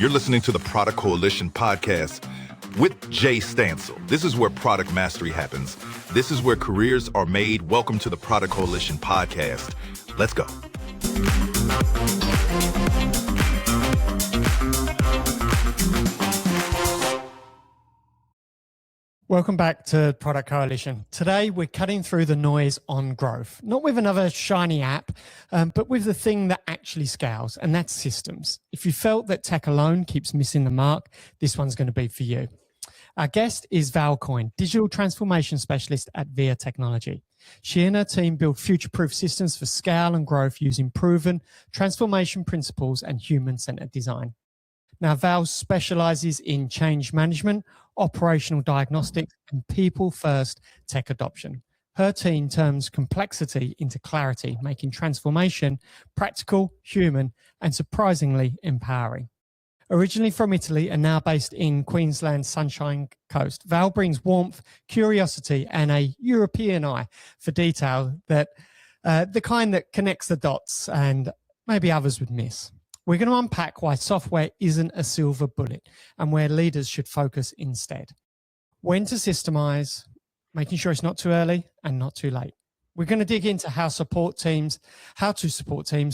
You're listening to the Product Coalition podcast with Jay Stansel. This is where product mastery happens. This is where careers are made. Welcome to the Product Coalition podcast. Let's go. Welcome back to Product Coalition. Today, we're cutting through the noise on growth, not with another shiny app, but with the thing that actually scales, and that's systems. If you felt that tech alone keeps missing the mark, this one's going to be for you. Our guest is Val Coyne, Digital Transformation Specialist at VIA Technology. She and her team build future-proof systems for scale and growth using proven transformation principles and human-centered design. Now, Val specializes in change management, operational diagnostics, and people-first tech adoption. Her team turns complexity into clarity, making transformation practical, human, and surprisingly empowering. Originally from Italy and now based in Queensland's Sunshine Coast, Val brings warmth, curiosity, and a European eye for detail that the kind that connects the dots and maybe others would miss. We're going to unpack why software isn't a silver bullet and where leaders should focus instead. When to systemize, making sure it's not too early and not too late. We're going to dig into how to support teams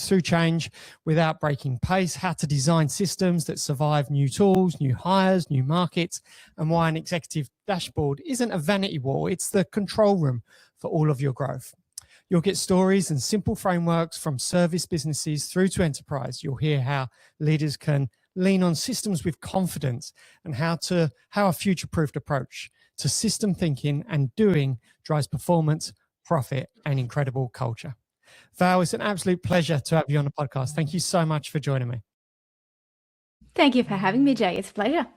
through change without breaking pace, how to design systems that survive new tools, new hires, new markets, and why an executive dashboard isn't a vanity wall, it's the control room for all of your growth. You'll get stories and simple frameworks from service businesses through to enterprise. You'll hear how leaders can lean on systems with confidence and how a future-proofed approach to system thinking and doing drives performance, profit, and incredible culture. Val, it's an absolute pleasure to have you on the podcast. Thank you so much for joining me. Thank you for having me, Jay. It's a pleasure.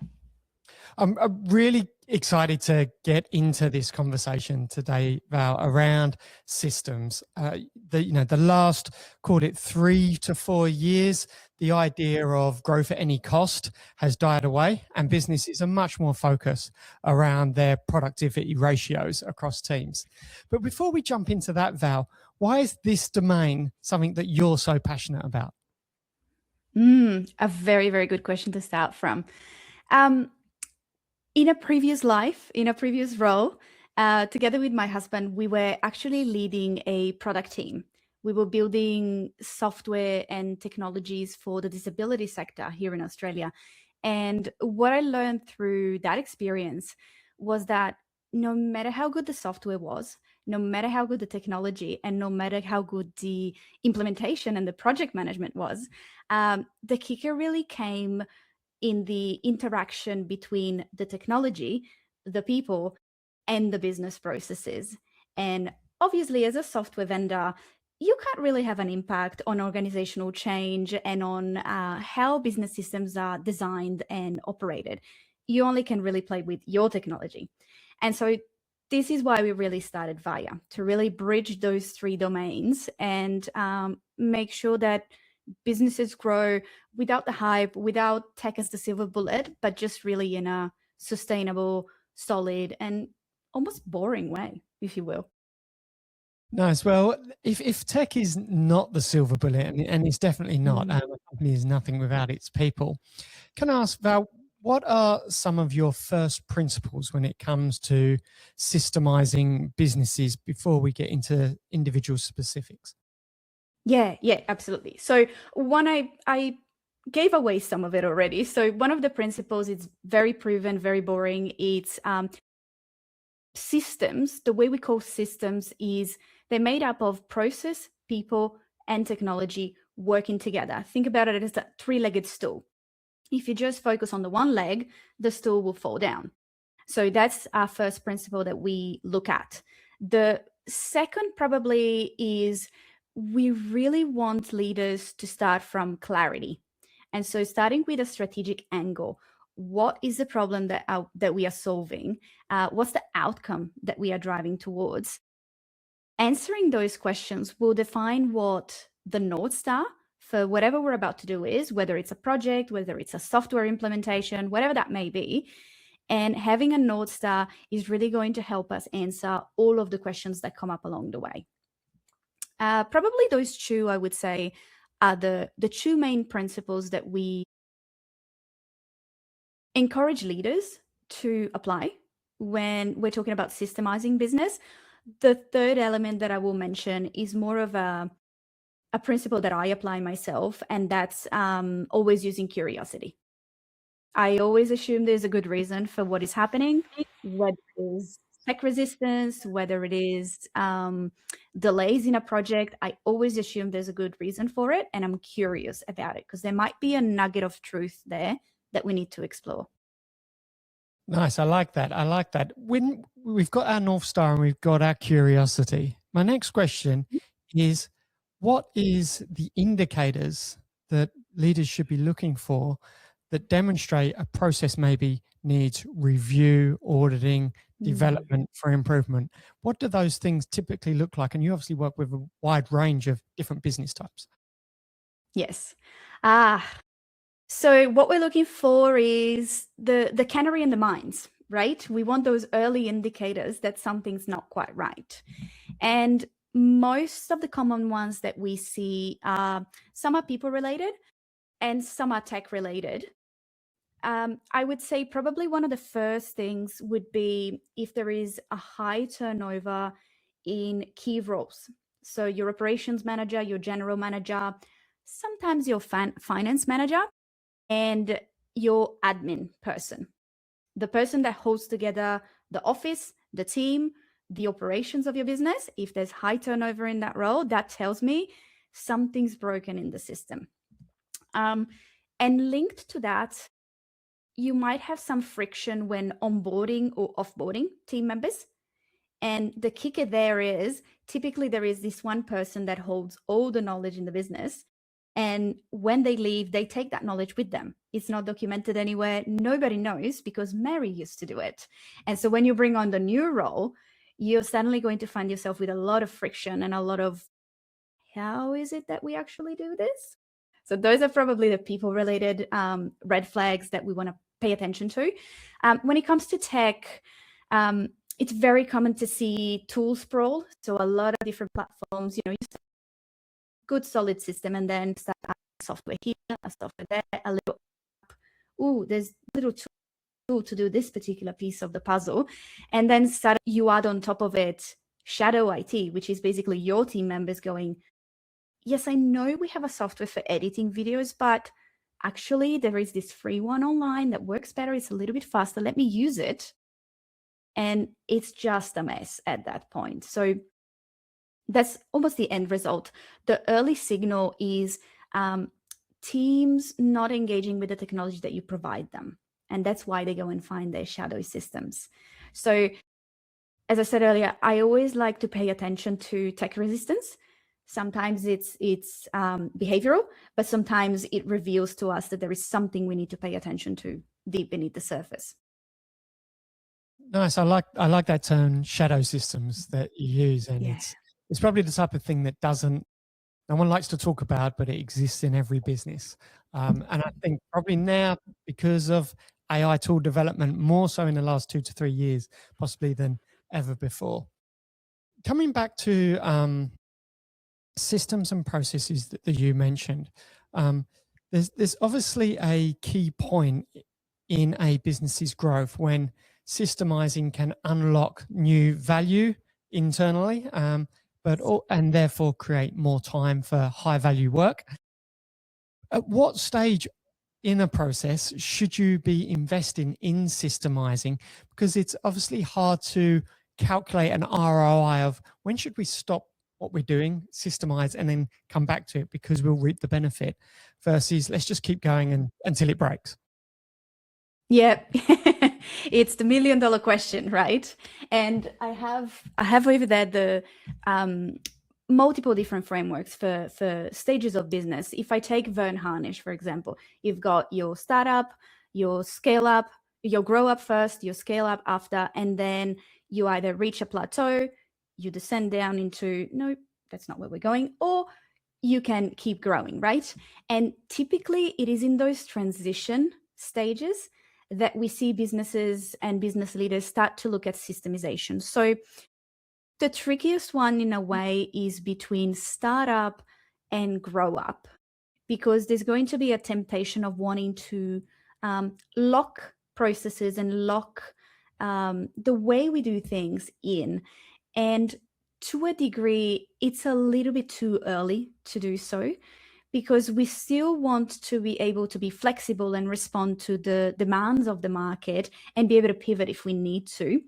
I'm really excited to get into this conversation today, Val, around systems. The last, called it 3 to 4 years, the idea of growth at any cost has died away, and businesses are much more focused around their productivity ratios across teams. But before we jump into that, Val, why is this domain something that you're so passionate about? A very, very good question to start from. In a previous life, in a previous role, together with my husband, we were actually leading a product team. We were building software and technologies for the disability sector here in Australia. And what I learned through that experience was that no matter how good the software was, no matter how good the technology, and no matter how good the implementation and the project management was, the kicker really came in the interaction between the technology, the people, and the business processes. And obviously, as a software vendor, you can't really have an impact on organizational change and on how business systems are designed and operated. You only can really play with your technology. And so this is why we really started VIA, to really bridge those three domains and make sure that businesses grow without the hype, without tech as the silver bullet, but just really in a sustainable, solid, and almost boring way, if you will. Nice. Well, if tech is not the silver bullet, and it's definitely not, a company is nothing without its people, can I ask, Val, what are some of your first principles when it comes to systemizing businesses before we get into individual specifics? Yeah, absolutely. So one, I gave away some of it already. So one of the principles is very proven, very boring. It's systems. The way we call systems is they're made up of process, people, and technology working together. Think about it as a three-legged stool. If you just focus on the one leg, the stool will fall down. So that's our first principle that we look at. The second probably is we really want leaders to start from clarity. And so starting with a strategic angle, what is the problem that we are solving? What's the outcome that we are driving towards? Answering those questions will define what the North Star for whatever we're about to do is, whether it's a project, whether it's a software implementation, whatever that may be. And having a North Star is really going to help us answer all of the questions that come up along the way. Probably those two, I would say, are the two main principles that we encourage leaders to apply when we're talking about systemizing business. The third element that I will mention is more of a principle that I apply myself, and that's always using curiosity. I always assume there's a good reason for what is happening, whether it is tech resistance, whether it is delays in a project. I always assume there's a good reason for it, and I'm curious about it because there might be a nugget of truth there that we need to explore. Nice. I like that. I like that. When we've got our North Star and we've got our curiosity, my next question is, what is the indicators that leaders should be looking for that demonstrate a process maybe needs review, auditing, development for improvement? What do those things typically look like? And you obviously work with a wide range of different business types. Yes. So what we're looking for is the canary in the mines, right? We want those early indicators that something's not quite right. And most of the common ones that we see are, some are people related and some are tech related. I would say probably one of the first things would be if there is a high turnover in key roles. So your operations manager, your general manager, sometimes your finance manager, and your admin person, the person that holds together the office, the team, the operations of your business. If there's high turnover in that role, that tells me something's broken in the system. And linked to that, you might have some friction when onboarding or offboarding team members. And the kicker there is typically there is this one person that holds all the knowledge in the business. And when they leave, they take that knowledge with them. It's not documented anywhere. Nobody knows because Mary used to do it. And so when you bring on the new role, you're suddenly going to find yourself with a lot of friction and a lot of, how is it that we actually do this? So those are probably the people-related red flags that we want to pay attention to. When it comes to tech, it's very common to see tool sprawl. So a lot of different platforms, you start good solid system and then start software here, a software there, a little app. Ooh, there's a little tool to do this particular piece of the puzzle. And then you add on top of it shadow IT, which is basically your team members going, yes, I know we have a software for editing videos, but actually there is this free one online that works better. It's a little bit faster. Let me use it. And it's just a mess at that point. So that's almost the end result. The early signal is teams not engaging with the technology that you provide them. And that's why they go and find their shadow systems. So as I said earlier, I always like to pay attention to tech resistance. Sometimes it's behavioral, but sometimes it reveals to us that there is something we need to pay attention to deep beneath the surface. Nice. I like that term, shadow systems, that you use, and it's probably the type of thing that no one likes to talk about, but it exists in every business. And I think probably now, because of AI tool development, more so in the last 2 to 3 years, possibly than ever before. Coming back to systems and processes that you mentioned, there's obviously a key point in a business's growth when systemizing can unlock new value internally, and therefore create more time for high value work. At what stage in a process should you be investing in systemizing? Because it's obviously hard to calculate an ROI of when should we stop what we're doing, systemize, and then come back to it because we'll reap the benefit, versus let's just keep going until it breaks. Yeah, it's the $1 million question, right? And I have over there the multiple different frameworks for stages of business. If I take Vern Harnish, for example, you've got your startup, your scale up, your grow up first, your scale up after, and then you either reach a plateau, you descend down into, no, that's not where we're going, or you can keep growing, right? And typically it is in those transition stages that we see businesses and business leaders start to look at systemization. So the trickiest one in a way is between startup and grow up, because there's going to be a temptation of wanting to lock processes and lock the way we do things in. And to a degree, it's a little bit too early to do so, because we still want to be able to be flexible and respond to the demands of the market and be able to pivot if we need to.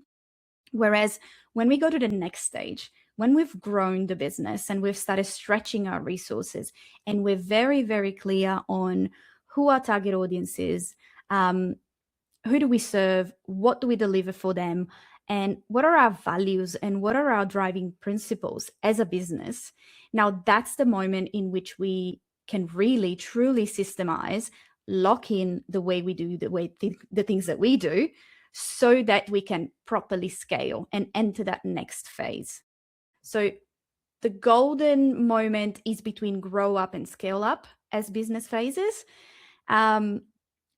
Whereas when we go to the next stage, when we've grown the business and we've started stretching our resources and we're very, very clear on who our target audience is, who do we serve, what do we deliver for them, and what are our values and what are our driving principles as a business. Now, that's the moment in which we can really, truly systemize, lock in the way we do the things that we do, so that we can properly scale and enter that next phase. So the golden moment is between grow up and scale up as business phases.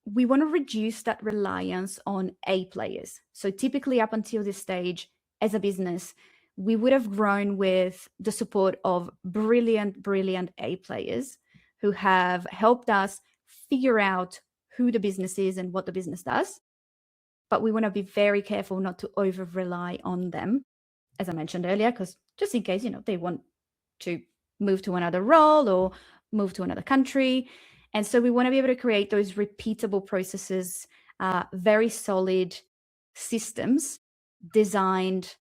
We want to reduce that reliance on A players. So typically up until this stage as a business, we would have grown with the support of brilliant A players who have helped us figure out who the business is and what the business does. But we want to be very careful not to over rely on them, as I mentioned earlier, because just in case, they want to move to another role or move to another country. And so we want to be able to create those repeatable processes, very solid systems designed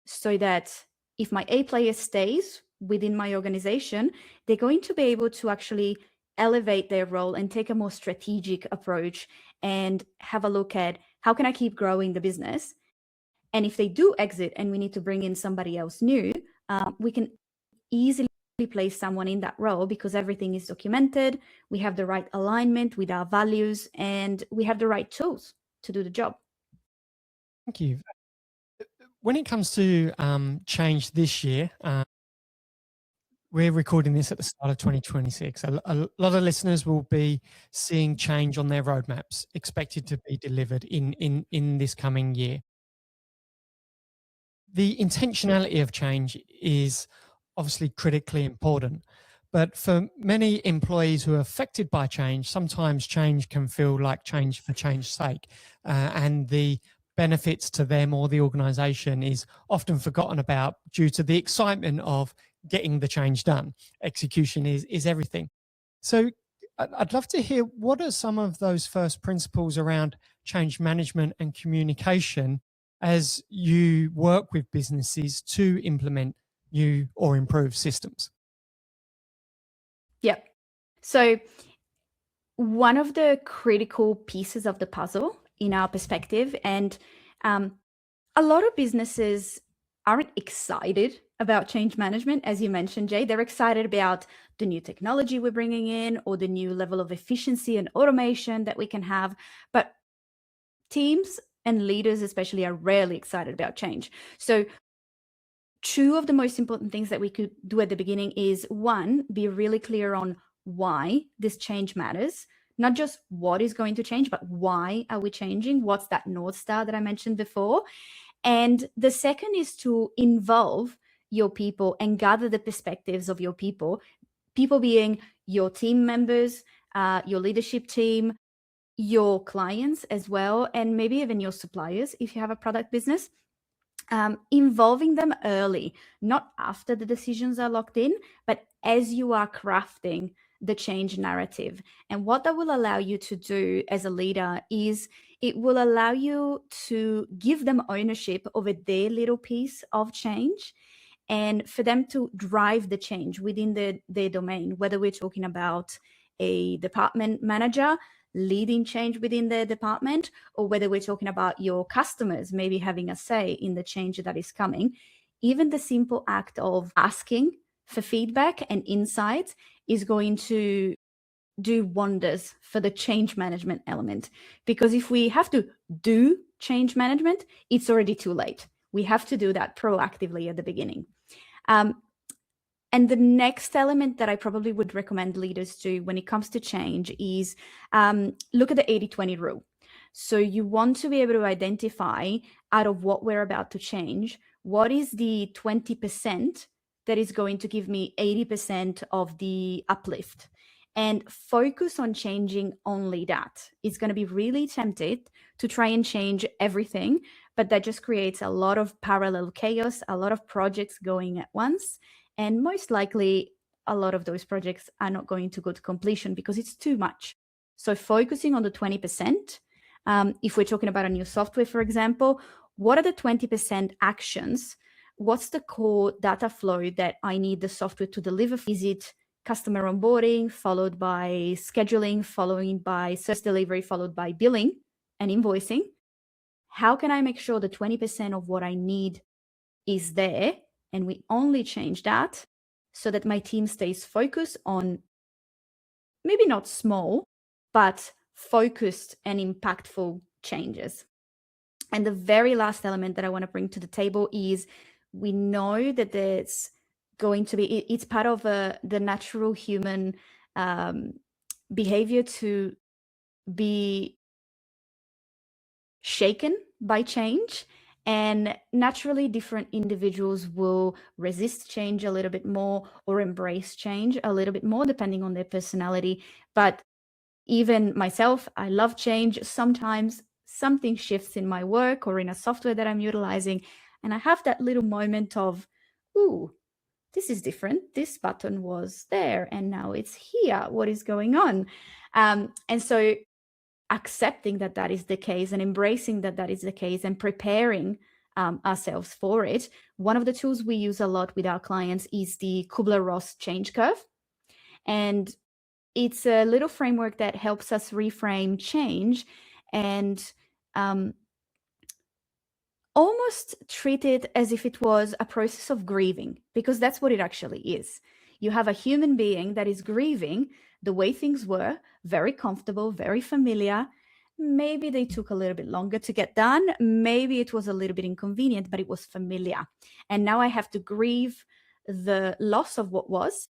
so that if my A player stays within my organization, they're going to be able to actually elevate their role and take a more strategic approach and have a look at how can I keep growing the business. And if they do exit and we need to bring in somebody else new, we can easily place someone in that role because everything is documented. We have the right alignment with our values and we have the right tools to do the job. Thank you. When it comes to change this year, we're recording this at the start of 2026. A lot of listeners will be seeing change on their roadmaps expected to be delivered in this coming year. The intentionality of change is obviously critically important, but for many employees who are affected by change, sometimes change can feel like change for change's sake, and the benefits to them or the organization is often forgotten about due to the excitement of getting the change done. Execution is everything. So I'd love to hear, what are some of those first principles around change management and communication as you work with businesses to implement new or improve systems? Yep. So one of the critical pieces of the puzzle in our perspective, and a lot of businesses aren't excited about change management, as you mentioned, Jay. They're excited about the new technology we're bringing in or the new level of efficiency and automation that we can have. But teams and leaders especially are rarely excited about change. So two of the most important things that we could do at the beginning is, one, be really clear on why this change matters. Not just what is going to change, but why are we changing? What's that North Star that I mentioned before? And the second is to involve your people and gather the perspectives of your people being your team members, your leadership team, your clients as well, and maybe even your suppliers if you have a product business. Involving them early, not after the decisions are locked in, but as you are crafting the change narrative. And what that will allow you to do as a leader is it will allow you to give them ownership over their little piece of change and for them to drive the change within their domain, whether we're talking about a department manager leading change within their department, or whether we're talking about your customers maybe having a say in the change that is coming. Even the simple act of asking for feedback and insights is going to do wonders for the change management element. Because if we have to do change management, it's already too late. We have to do that proactively at the beginning. And the next element that I probably would recommend leaders do when it comes to change is look at the 80-20 rule. So you want to be able to identify, out of what we're about to change, what is the 20% that is going to give me 80% of the uplift. and focus on changing only that. It's going to be really tempted to try and change everything, but that just creates a lot of parallel chaos, a lot of projects going at once, and most likely a lot of those projects are not going to go to completion because it's too much. So focusing on the 20%, if we're talking about a new software, for example, what are the 20% actions? What's the core data flow that I need the software to deliver? Is it customer onboarding, followed by scheduling, following by service delivery, followed by billing and invoicing? How can I make sure the 20% of what I need is there and we only change that so that my team stays focused on maybe not small, but focused and impactful changes? And the very last element that I want to bring to the table is we know that there's going to be, it's part of the natural human behavior to be shaken by change. And naturally, different individuals will resist change a little bit more or embrace change a little bit more, depending on their personality. But even myself, I love change. Sometimes something shifts in my work or in a software that I'm utilizing, and I have that little moment of, ooh, this is different. This button was there and now it's here. What is going on? And so accepting that that is the case and embracing that that is the case and preparing ourselves for it. One of the tools we use a lot with our clients is the Kubler-Ross change curve. And it's a little framework that helps us reframe change and almost treat it as if it was a process of grieving, because that's what it actually is. You have a human being that is grieving the way things were, very comfortable, very familiar. Maybe they took a little bit longer to get done. Maybe it was a little bit inconvenient, but it was familiar. And now I have to grieve the loss of what was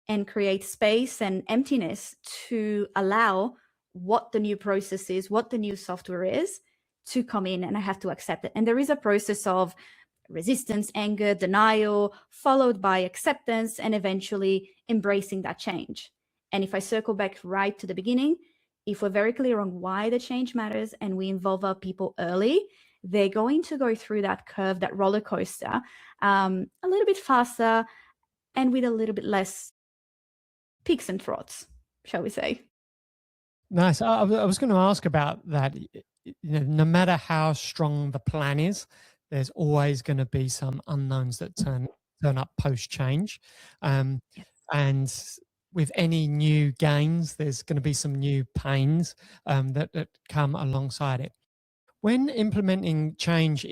and create space and emptiness to allow what the new process is, what the new software is, to come in, and I have to accept it. And there is a process of resistance, anger, denial, followed by acceptance, and eventually embracing that change. And if I circle back right to the beginning, if we're very clear on why the change matters and we involve our people early, they're going to go through that curve, that roller coaster, a little bit faster and with a little bit less peaks and troughs, shall we say. Nice. I was going to ask about that. No matter how strong the plan is, there's always going to be some unknowns that turn up post change. Yes. And with any new gains, there's going to be some new pains that come alongside it. When implementing change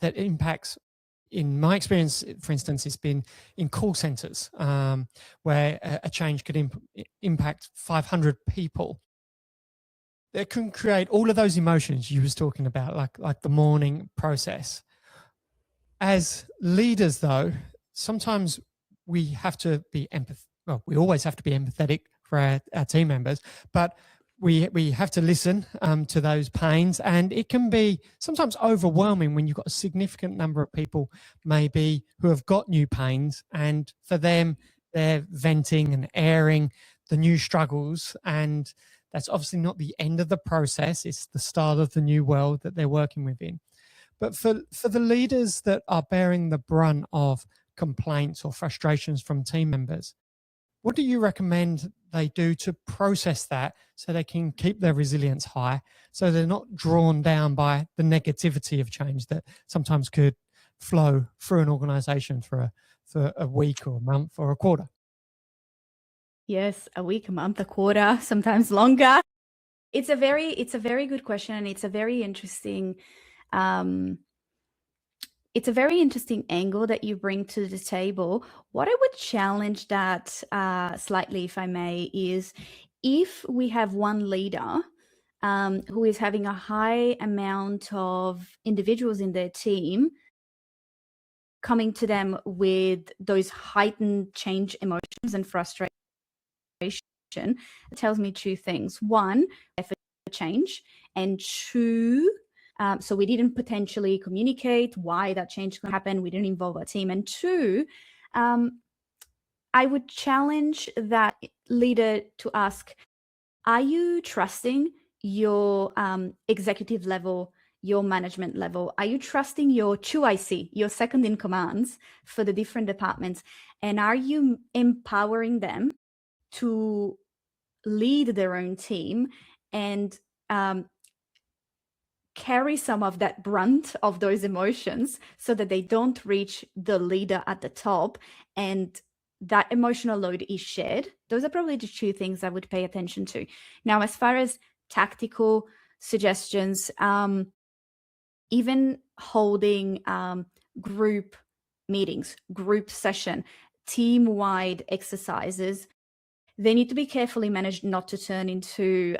that impacts, in my experience, for instance, it's been in call centers where a change could impact 500 people. It can create all of those emotions you was talking about, like the mourning process. As leaders, though, sometimes we have to be well, we always have to be empathetic for our team members, but we have to listen to those pains, and it can be sometimes overwhelming when you've got a significant number of people maybe who have got new pains, and for them, they're venting and airing the new struggles, and that's obviously not the end of the process. It's the start of the new world that they're working within. But for the leaders that are bearing the brunt of complaints or frustrations from team members, what do you recommend they do to process that so they can keep their resilience high, so they're not drawn down by the negativity of change that sometimes could flow through an organization for a week or a month or a quarter? Yes, a week, a month, a quarter, sometimes longer. It's a very good question, and it's a very interesting angle that you bring to the table. What I would challenge that slightly, if I may, is if we have one leader who is having a high amount of individuals in their team coming to them with those heightened change emotions and frustration, it tells me two things. One, effort for change, and two, so we didn't potentially communicate why that change could happen. We didn't involve our team. And two, I would challenge that leader to ask, are you trusting your executive level, your management level? Are you trusting your 2IC, your second in commands for the different departments? And are you empowering them to lead their own team and carry some of that brunt of those emotions so that they don't reach the leader at the top and that emotional load is shared? Those are probably the two things I would pay attention to. Now, as far as tactical suggestions, even holding group meetings, group session, team-wide exercises, they need to be carefully managed not to turn into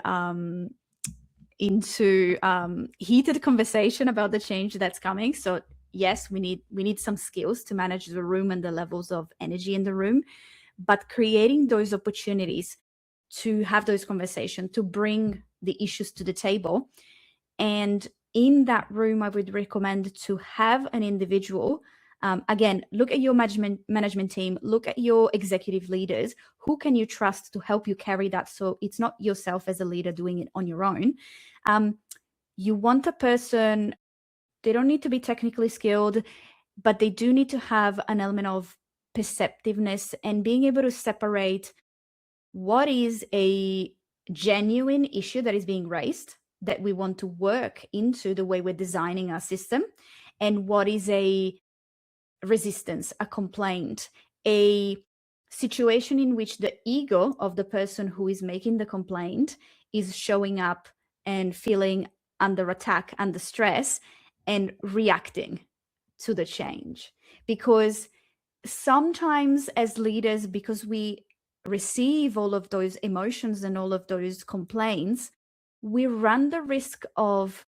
heated conversation about the change that's coming. So yes, we need some skills to manage the room and the levels of energy in the room, but creating those opportunities to have those conversations, to bring the issues to the table. And in that room, I would recommend to have an individual, again, look at your management team, look at your executive leaders. Who can you trust to help you carry that? So it's not yourself as a leader doing it on your own. You want a person, they don't need to be technically skilled, but they do need to have an element of perceptiveness and being able to separate what is a genuine issue that is being raised that we want to work into the way we're designing our system, and what is a resistance, a complaint, a situation in which the ego of the person who is making the complaint is showing up and feeling under attack, under stress, and reacting to the change. Because sometimes as leaders, because we receive all of those emotions and all of those complaints, we run the risk of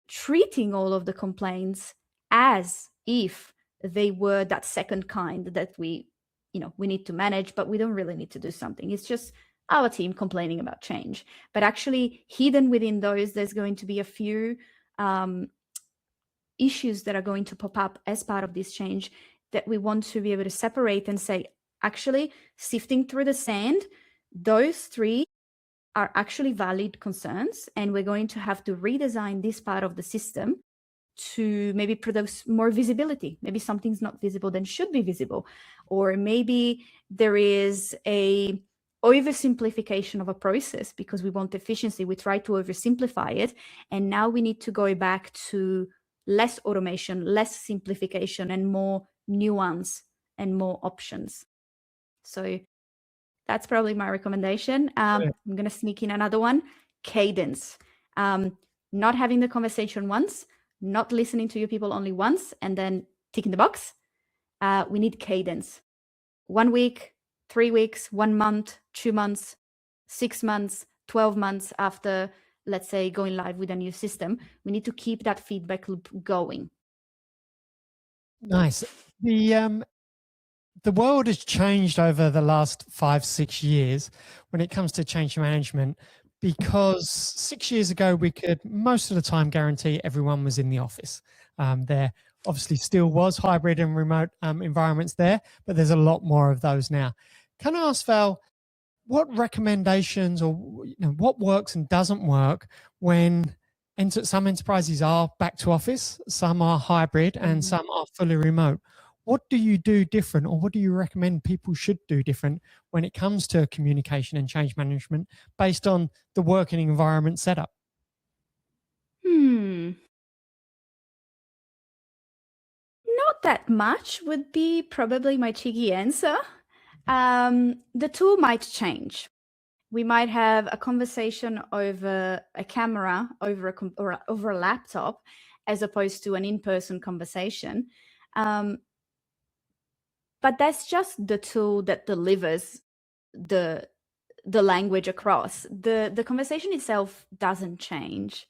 treating all of the complaints as if they were that second kind that we need to manage, but we don't really need to do something. It's just our team complaining about change. But actually hidden within those, there's going to be a few issues that are going to pop up as part of this change that we want to be able to separate and say, actually, sifting through the sand, those three are actually valid concerns, and we're going to have to redesign this part of the system to maybe produce more visibility. Maybe something's not visible then should be visible, or maybe there is a oversimplification of a process because we want efficiency. We try to oversimplify it, and now we need to go back to less automation, less simplification, and more nuance and more options. So that's probably my recommendation. I'm going to sneak in another one: cadence. Not having the conversation once, not listening to your people only once, and then ticking the box. We need cadence. 1 week, 3 weeks, 1 month, 2 months, 6 months, 12 months after, let's say, going live with a new system. We need to keep that feedback loop going. Nice. The world has changed over the last 5-6 years when it comes to change management, because 6 years ago, we could most of the time guarantee everyone was in the office. There obviously still was hybrid and remote environments there, but there's a lot more of those now. Can I ask, Val, what recommendations or what works and doesn't work when some enterprises are back to office, some are hybrid, and some are fully remote? What do you do different, or what do you recommend people should do different when it comes to communication and change management based on the working environment setup? Not that much would be probably my cheeky answer. The tool might change. We might have a conversation over a camera, over a laptop, as opposed to an in-person conversation. But that's just the tool that delivers the language across. The conversation itself doesn't change.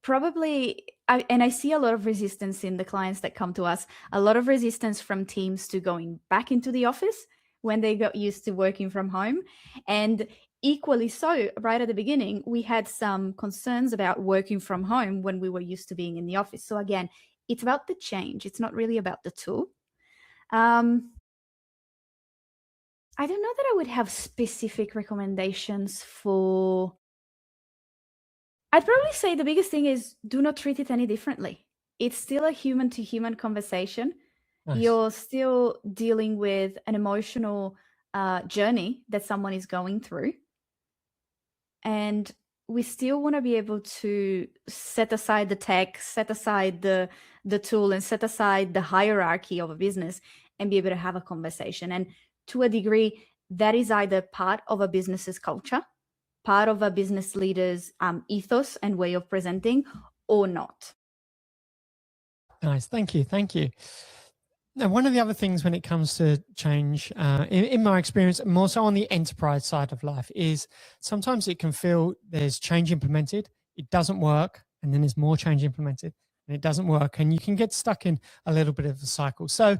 Probably, and I see a lot of resistance in the clients that come to us, a lot of resistance from teams to going back into the office when they got used to working from home. And equally so, right at the beginning, we had some concerns about working from home when we were used to being in the office. So again, it's about the change. It's not really about the tool. I don't know that I would have specific recommendations for. I'd probably say the biggest thing is do not treat it any differently. It's still a human to human conversation. Nice. You're still dealing with an emotional journey that someone is going through. And we still want to be able to set aside the tech, set aside the tool, and set aside the hierarchy of a business and be able to have a conversation. And to a degree, that is either part of a business's culture, part of a business leader's ethos and way of presenting, or not. Nice. Thank you. Thank you. Now, one of the other things when it comes to change, in my experience, more so on the enterprise side of life, is sometimes it can feel there's change implemented, it doesn't work, and then there's more change implemented, and it doesn't work, and you can get stuck in a little bit of a cycle. So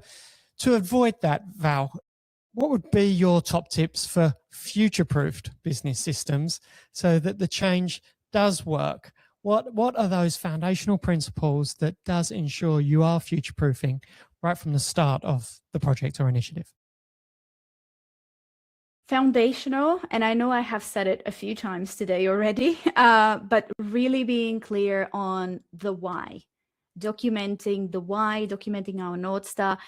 to avoid that, Val, what would be your top tips for future-proofed business systems so that the change does work? What are those foundational principles that does ensure you are future-proofing right from the start of the project or initiative? Foundational, and I know I have said it a few times today already, but really being clear on the why, documenting the why, documenting our North Star,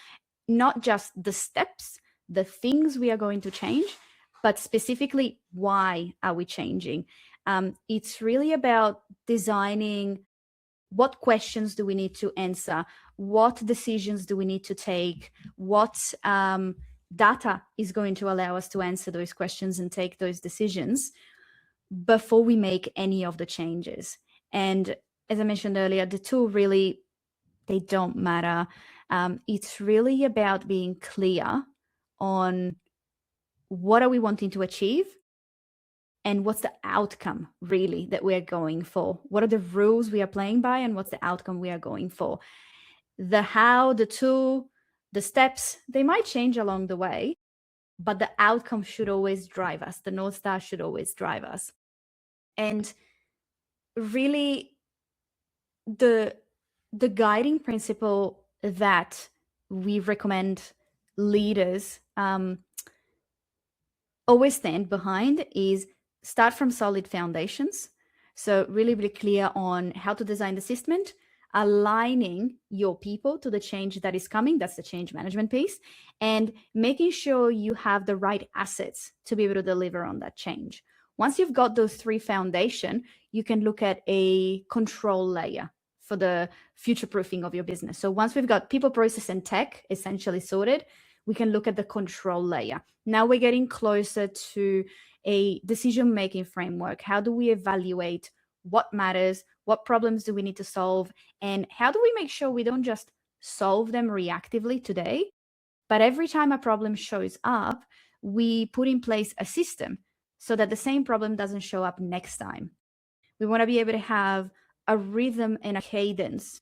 not just the steps, the things we are going to change, but specifically why are we changing? It's really about designing what questions do we need to answer, what decisions do we need to take, what data is going to allow us to answer those questions and take those decisions before we make any of the changes. And as I mentioned earlier, the two really, they don't matter. It's really about being clear on what are we wanting to achieve and what's the outcome really that we're going for. What are the rules we are playing by and what's the outcome we are going for? The how, the tool, the steps, they might change along the way, but the outcome should always drive us. The North Star should always drive us. And really the guiding principle that we recommend leaders always stand behind is start from solid foundations. So really, really clear on how to design the system, aligning your people to the change that is coming. That's the change management piece, and making sure you have the right assets to be able to deliver on that change. Once you've got those three foundations, you can look at a control layer for the future proofing of your business. So once we've got people, process, and tech essentially sorted, we can look at the control layer. Now we're getting closer to a decision-making framework. How do we evaluate what matters? What problems do we need to solve? And how do we make sure we don't just solve them reactively today, but every time a problem shows up, we put in place a system so that the same problem doesn't show up next time. We want to be able to have a rhythm and a cadence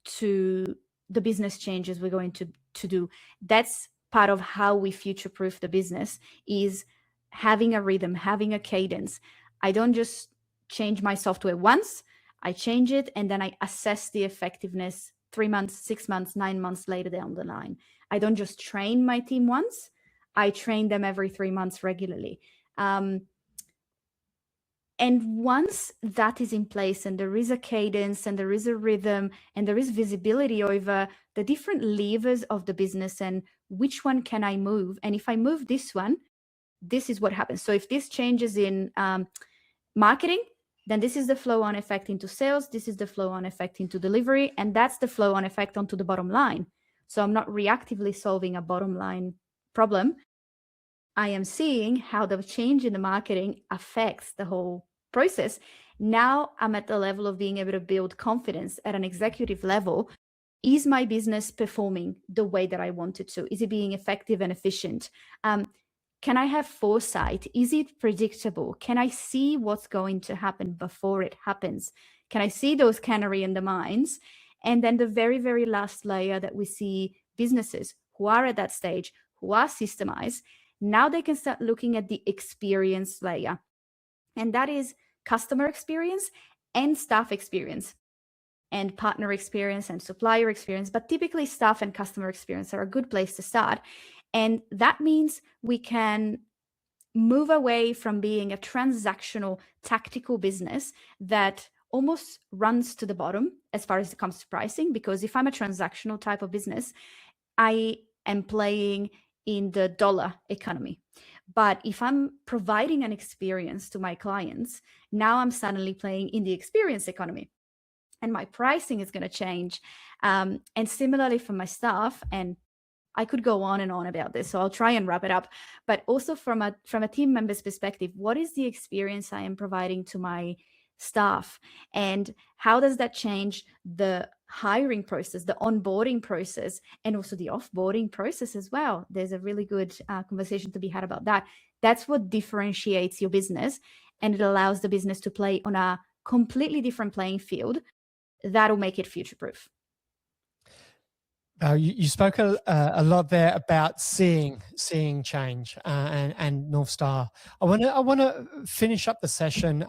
to the business changes we're going to do. That's part of how we future-proof the business, is having a rhythm, having a cadence. I don't just change my software once, I change it and then I assess the effectiveness 3 months, 6 months, 9 months later down the line. I don't just train my team once, I train them every 3 months regularly. And once that is in place and there is a cadence and there is a rhythm and there is visibility over the different levers of the business and which one can I move? And if I move this one, this is what happens. So if this changes in marketing, then this is the flow-on effect into sales. This is the flow-on effect into delivery. And that's the flow-on effect onto the bottom line. So I'm not reactively solving a bottom line problem. I am seeing how the change in the marketing affects the whole process. Now I'm at the level of being able to build confidence at an executive level. Is my business performing the way that I want it to? Is it being effective and efficient? Can I have foresight? Is it predictable? Can I see what's going to happen before it happens? Can I see those canary in the mines? And then the very, very last layer that we see businesses who are at that stage, who are systemized, now they can start looking at the experience layer. And that is customer experience and staff experience. and partner experience and supplier experience, but typically staff and customer experience are a good place to start. And that means we can move away from being a transactional tactical business that almost runs to the bottom as far as it comes to pricing. Because if I'm a transactional type of business, I am playing in the dollar economy. But if I'm providing an experience to my clients, now I'm suddenly playing in the experience economy, and my pricing is going to change. And similarly for my staff, and I could go on and on about this, so I'll try and wrap it up. But also from a team member's perspective, what is the experience I am providing to my staff, and how does that change the hiring process, the onboarding process, and also the offboarding process as well? There's a really good conversation to be had about that. That's what differentiates your business, and it allows the business to play on a completely different playing field. That'll make it future-proof. You spoke a lot there about seeing change and North Star. I want to finish up the session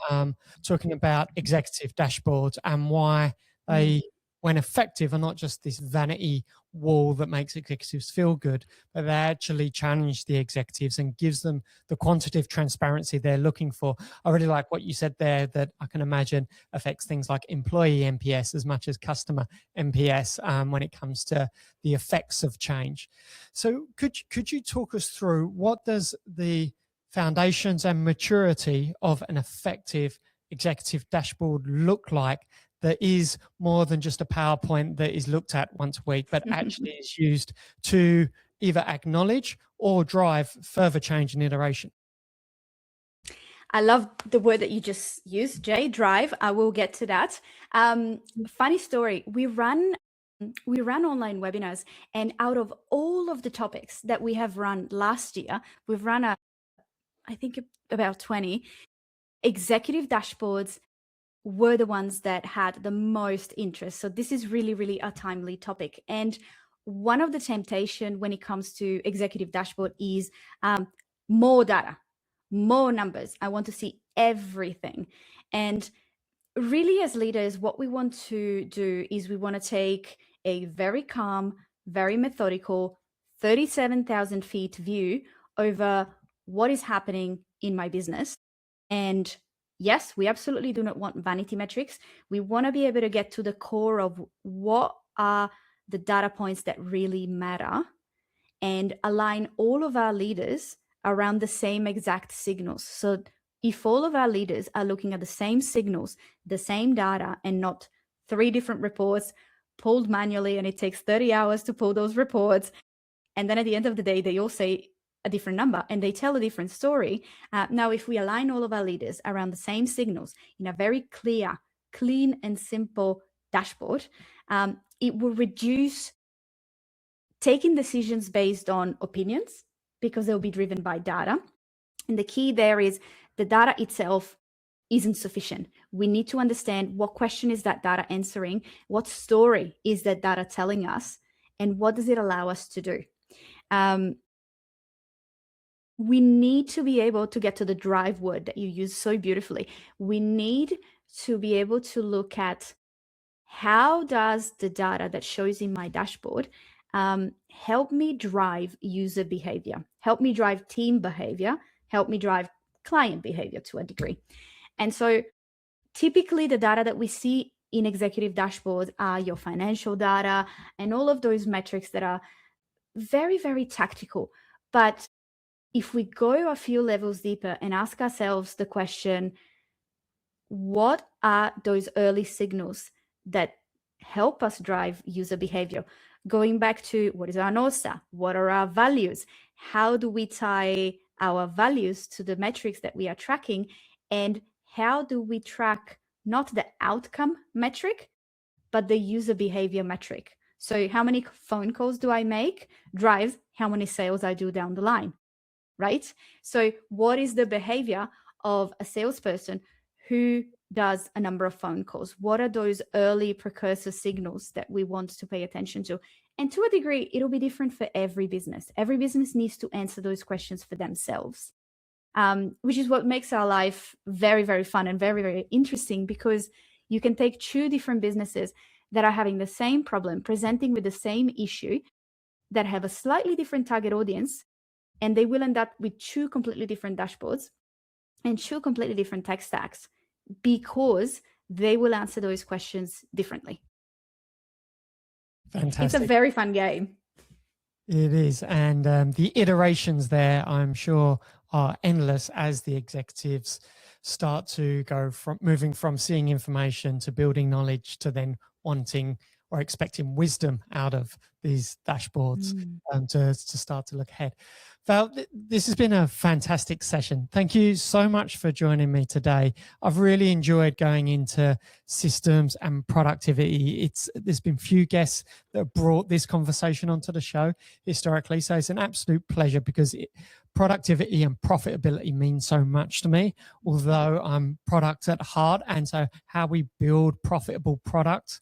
talking about executive dashboards and why they, when effective, are not just this vanity wall that makes executives feel good, but they actually challenge the executives and gives them the quantitative transparency they're looking for. I really like what you said there, that I can imagine affects things like employee NPS as much as customer NPS when it comes to the effects of change. So could you talk us through what does the foundations and maturity of an effective executive dashboard look like, that is more than just a PowerPoint that is looked at once a week, but actually is used to either acknowledge or drive further change and iteration? I love the word that you just used, Jay, drive. I will get to that. Funny story, we run online webinars, and out of all of the topics that we have run last year, we've run I think about 20. Executive dashboards were the ones that had the most interest. So this is really, really a timely topic. And one of the temptation when it comes to executive dashboard is more data, more numbers. I want to see everything. And really, as leaders, what we want to do is we want to take a very calm, very methodical, 37,000 feet view over what is happening in my business. And yes, we absolutely do not want vanity metrics. We want to be able to get to the core of what are the data points that really matter, and align all of our leaders around the same exact signals. So if all of our leaders are looking at the same signals, the same data, and not 3 different reports pulled manually, and it takes 30 hours to pull those reports, and then at the end of the day, they all say a different number and they tell a different story. Now, if we align all of our leaders around the same signals in a very clear, clean, and simple dashboard, it will reduce taking decisions based on opinions, because they'll be driven by data. And the key there is the data itself isn't sufficient. We need to understand what question is that data answering, what story is that data telling us, and what does it allow us to do. We need to be able to get to the drive word that you use so beautifully. We need to be able to look at how does the data that shows in my dashboard help me drive user behavior, help me drive team behavior, help me drive client behavior to a degree. And so typically the data that we see in executive dashboards are your financial data and all of those metrics that are very, very tactical. But if we go a few levels deeper and ask ourselves the question, what are those early signals that help us drive user behavior? Going back to what is our North Star? What are our values? How do we tie our values to the metrics that we are tracking? And how do we track not the outcome metric, but the user behavior metric? So how many phone calls do I make drives how many sales I do down the line, right? So what is the behavior of a salesperson who does a number of phone calls? What are those early precursor signals that we want to pay attention to? And to a degree, it'll be different for every business. Every business needs to answer those questions for themselves, which is what makes our life very, very fun and very, very interesting, because you can take 2 different businesses that are having the same problem, presenting with the same issue, that have a slightly different target audience, and they will end up with two completely different dashboards and two completely different tech stacks because they will answer those questions differently. Fantastic. It's a very fun game. It is. And the iterations there, I'm sure, are endless as the executives start to go from moving from seeing information to building knowledge to then wanting or expecting wisdom out of these dashboards to start to look ahead. Val, this has been a fantastic session. Thank you so much for joining me today. I've really enjoyed going into systems and productivity. There's been few guests that have brought this conversation onto the show historically, so it's an absolute pleasure because productivity and profitability mean so much to me, although I'm product at heart. And so how we build profitable products,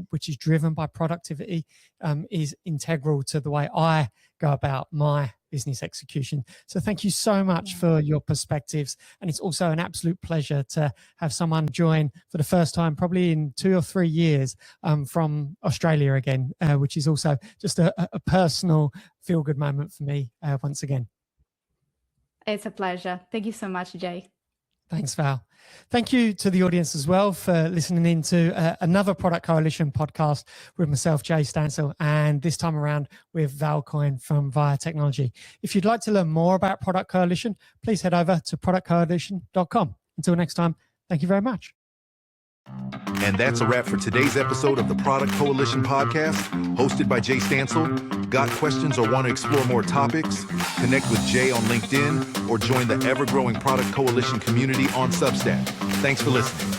which is driven by productivity, is integral to the way I go about my business execution. So thank you so much for your perspectives. And it's also an absolute pleasure to have someone join for the first time, probably in 2 or 3 years, from Australia again, which is also just a personal feel-good moment for me once again. It's a pleasure. Thank you so much, Jay. Thanks, Val. Thank you to the audience as well for listening in to another Product Coalition podcast with myself, Jay Stansel, and this time around with Val Coyne from Via Technology. If you'd like to learn more about Product Coalition, please head over to productcoalition.com. Until next time, thank you very much. And that's a wrap for today's episode of the Product Coalition podcast, hosted by Jay Stansel. Got questions or want to explore more topics? Connect with Jay on LinkedIn or join the ever-growing Product Coalition community on Substack. Thanks for listening.